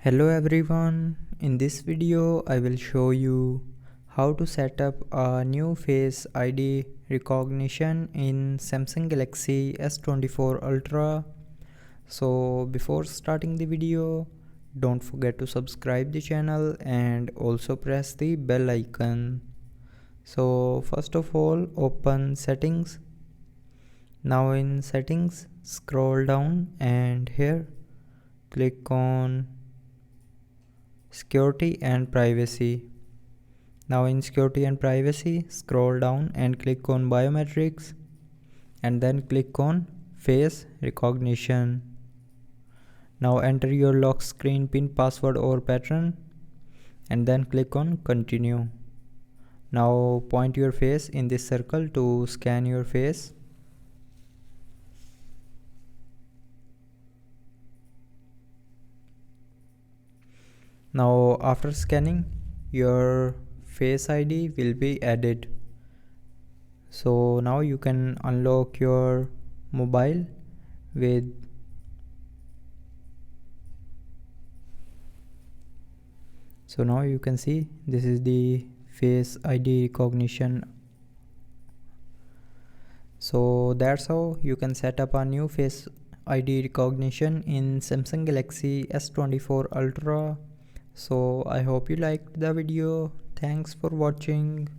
Hello everyone, in this video I will show you how to set up a new Face ID recognition in Samsung Galaxy S24 Ultra. So before starting the video, don't forget to subscribe the channel and also press the bell icon. So first of all, open settings. Now in settings, scroll down and here click on security and privacy. Now in security and privacy, scroll down and click on biometrics and then click on face recognition. Now enter your lock screen pin, password or pattern and then click on continue. Now point your face in this circle to scan your face. Now after scanning, your Face ID will be added. So now you can unlock your mobile with so now you can see this is the Face ID recognition. So that's how you can set up a new Face ID recognition in Samsung Galaxy S24 Ultra. So I hope you liked the video. Thanks for watching.